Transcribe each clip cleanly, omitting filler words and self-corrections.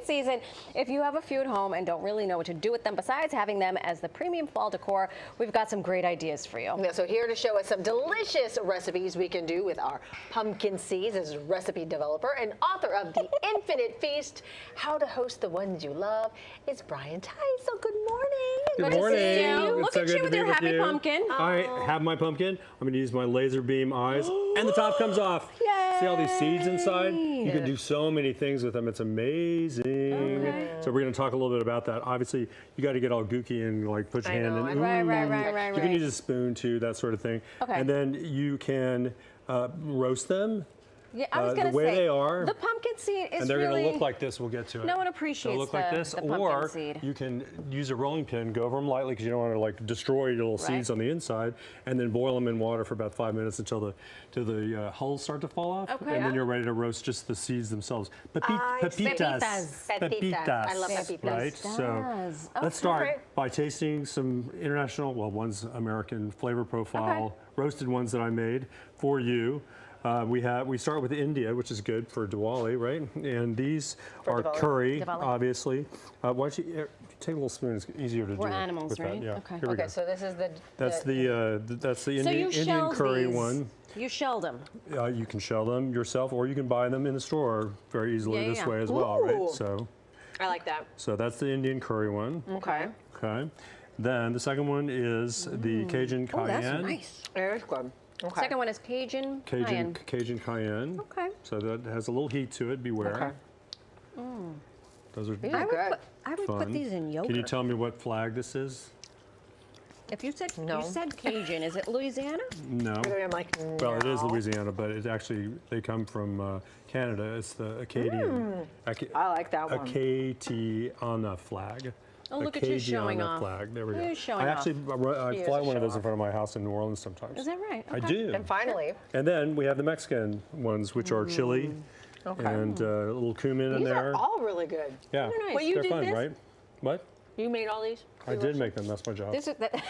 season. If you have a few at home and don't really know what to do with them besides having them as the premium fall decor, we've got some great ideas for you. Yeah, so here to show us some delicious recipes we can do with our pumpkin seeds as recipe developer and author of The Infinite Feast, How to Host the Ones You Love, is Brian Theis. So good morning. Good morning. Look at you with your happy pumpkin. I have my pumpkin. I'm going to use my laser beam eyes, and the top comes off. Yay. See all these seeds inside? You can do so many things with them. It's amazing. Okay. So we're going to talk a little bit about that. Obviously, you got to get all gooky and like put your hand in. Right. You can use a spoon too, that sort of thing. Okay. And then you can roast them. Yeah, I was going to the way say, they are, the pumpkin seed is and they're really, going to look like this. We'll get to it. no one appreciates They'll look like this, the pumpkin or seed. you can use a rolling pin, go over them lightly because you don't want to like destroy your little seeds on the inside, and then boil them in water for about 5 minutes until the hulls start to fall off, Okay. and then you're ready to roast just the seeds themselves. Pepitas. I love pepitas. Right. So let's start by tasting some international. Well, one's American flavor profile, roasted ones that I made for you. We start with India, which is good for Diwali, right? And these are curry, obviously. Why don't you take a little spoon? It's easier to do. We're animals, with right? That. Yeah. Okay. Here we go. So this is the That's the Indian curry one. You shelled them. You can shell them yourself, or you can buy them in the store very easily this way as well, right? So I like that. So that's the Indian curry one. Okay. Okay. Then the second one is the Cajun cayenne. Oh, that's nice. Very good. Okay. Second one is Cajun cayenne. Cajun cayenne. Okay. So that has a little heat to it. Beware. Okay. Those are I would fun. put these in yogurt. Can you tell me what flag this is? If you said No. you said Cajun, is it Louisiana? No. I'm like, no. Well, it is Louisiana, but it actually they come from Canada. It's the Acadian. I like that one. Acadiana flag. Oh, look at you showing Acadiana off. flag. There we go. You're showing I off. actually I fly one of those in front of my house in New Orleans sometimes. Is that right? I Okay. do. And finally, And then we have the Mexican ones, which are chili and a little cumin in these there. are all really good. Yeah, nice. Well, you they're did fun, this? right? What? You made all these? I did make them. That's my job. This is that.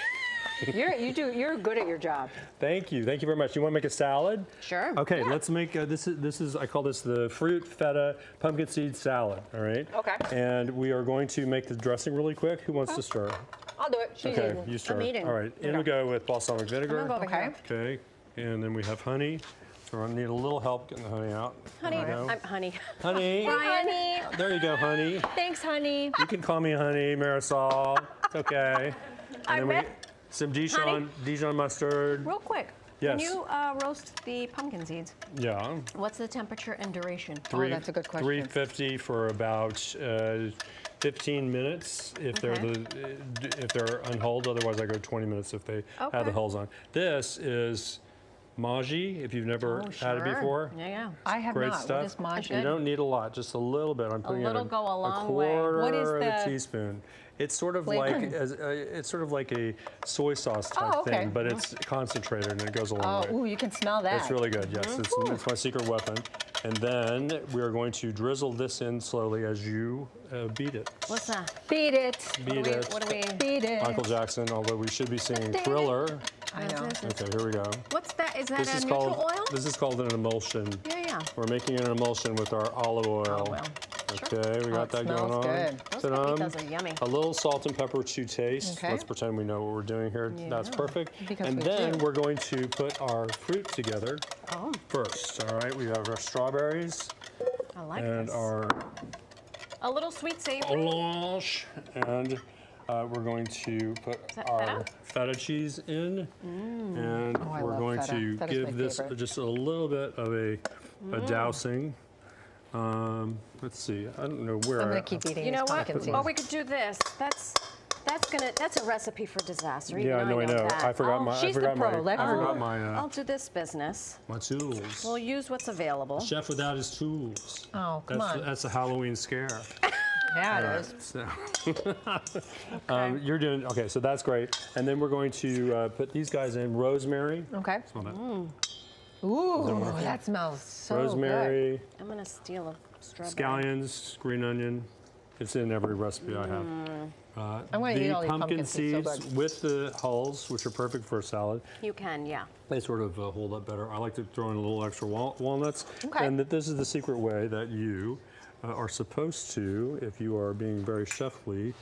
You're good at your job. Thank you very much. You want to make a salad? Sure. Okay, let's make this is I call this the fruit feta pumpkin seed salad. All right. Okay. And we are going to make the dressing really quick. Who wants to stir? I'll do it. She's Okay, eating. you stir. I'm eating. All right. In we go with balsamic vinegar. I'm gonna go over Okay. here. Okay. And then we have honey. So I need a little help getting the honey out. Honey, There we go. honey. Honey. Honey. There you go, honey. Thanks, honey. You can call me honey, Marisol. It's okay. And then some Dijon mustard. Real quick. Yes. Can you roast the pumpkin seeds? Yeah. What's the temperature and duration? That's a good question. 350 for about 15 minutes if they're unhulled. Otherwise, I go 20 minutes if they have the hulls on. This is Maji, if you've never had it before. Yeah. I have Great not. stuff. What is Maji? You don't need a lot, just a little bit. I'm putting little in go a long way. quarter What is of a the teaspoon. It's sort of flavor? like it's sort of like a soy sauce type thing, but it's concentrated and it goes a long way. Oh, ooh, you can smell that. It's really good, yes. It's my secret weapon. And then we are going to drizzle this in slowly as you beat it. What's that? Beat it. Beat it. What do we? Beat it. Michael Jackson, although we should be singing Thriller. I know. Okay, here we go. What's that? Is that This a is neutral called oil? this is called an emulsion. Yeah. We're making an emulsion with our olive oil. Olive oil. Okay, we got it that going smells on. good. Those Ta-dam. pepitas are yummy. A little salt and pepper to taste. Okay. Let's pretend we know what we're doing here. That's perfect. Because and we then do. we're going to put our fruit together first. All right, we have our strawberries I like and this. our A little sweet savory. orange, and we're going to put that our feta cheese in, and I we're love going feta. to Feta's my give this favorite. just a little bit of a dousing. Let's see. I don't know where. I'm going to keep eating You know these what? pumpkin seeds. Or we could do this. That's a recipe for disaster. Yeah, Even I know. that. I forgot my. she's the pro. Let her forgot know. my. I'll do this business. My tools. We'll use what's available. Chef without his tools. Oh, come on. That's a Halloween scare. Yeah, it is. So, you're doing okay. So that's great. And then we're going to put these guys in rosemary. Okay. Smell that. Ooh, that smells so Rosemary, I'm gonna steal a strawberry. scallions, green onion. It's in every recipe I have. I'm going to eat all The these pumpkin seeds. So seeds good. with the hulls, which are perfect for a salad. You can, yeah. They sort of hold up better. I like to throw in a little extra walnuts. Okay. And this is the secret way that you are supposed to, if you are being very chefly,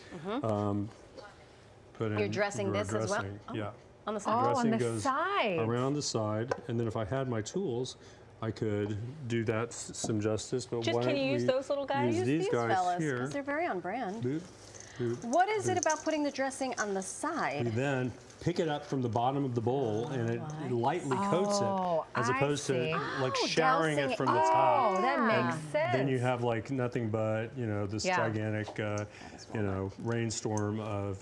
put in You're dressing your this as well? dressing. Oh, Yeah. on the side. Oh, on Dressing the goes side. around the side, and then if I had my tools, I could do that some justice. But Just why can don't you use we those little guys? Use these guys fellas, here. because they're very on brand. Boop, boop. What is it about putting the dressing on the You side? then pick it up from the bottom of the bowl, and it lightly coats Oh, it, as I opposed see. to like Oh, showering dousing it it. from the Oh, top. that makes sense. Then you have like nothing but this Yeah. gigantic rainstorm of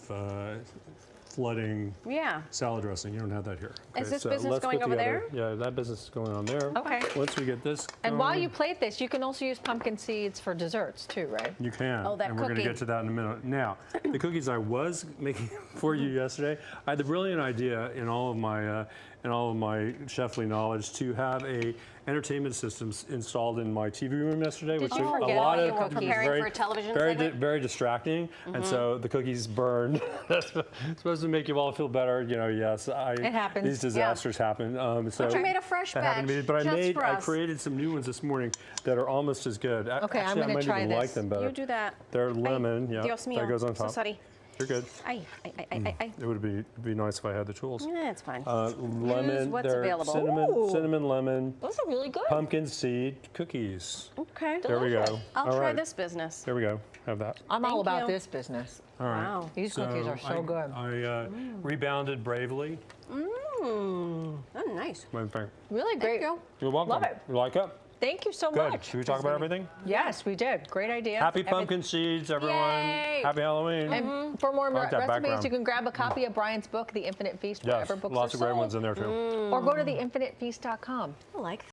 flooding Yeah. salad dressing. You don't have that here. Is this so business let's going put over together- Yeah, that business is going on there. Okay. Once we get this And while going, you plate this, you can also use pumpkin seeds for desserts too, right? you can. Oh, that and we're going to cookie. get to that in a minute. Now, the cookies I was making for you yesterday, I had the brilliant idea in all of my chefly knowledge to have a entertainment systems installed in my TV room yesterday, Did which you a forget lot that of you were cookies preparing very, for a television very, segment? very distracting, and so the cookies burned. That's supposed to make you all feel better. Yes, It happens. These disasters happen. So But you made a fresh that happened to me, batch but just for I us. created some new ones this morning that are almost as good. Okay, I'm Actually, I gonna might try even this. like them better. You do that. They're lemon. Ay, Yeah, Dios mío. that goes on So top. sorry. You're good. Ay. It would be nice if I had the tools. Yeah, it's fine. Lemon. what's they're available. Ooh. cinnamon, lemon, Those are really good. pumpkin seed cookies. Okay. There we go. I'll All try right. this business. There we go. Have that. I'm all Thank about you. this business. All right. Wow. These cookies are so good. I rebounded bravely. Oh, nice. My friend. Really great. you. You're welcome. Love it. You like it? Thank you so Good. much. Should we talk about everything? Yes, we did. Great idea. Happy pumpkin seeds, everyone. Yay. Happy Halloween. And for more like that recipes, background. you can grab a copy of Brian's book, The Infinite Feast, Yes, wherever books lots are of great sold. ones in there too. Or go to theinfinitefeast.com. I like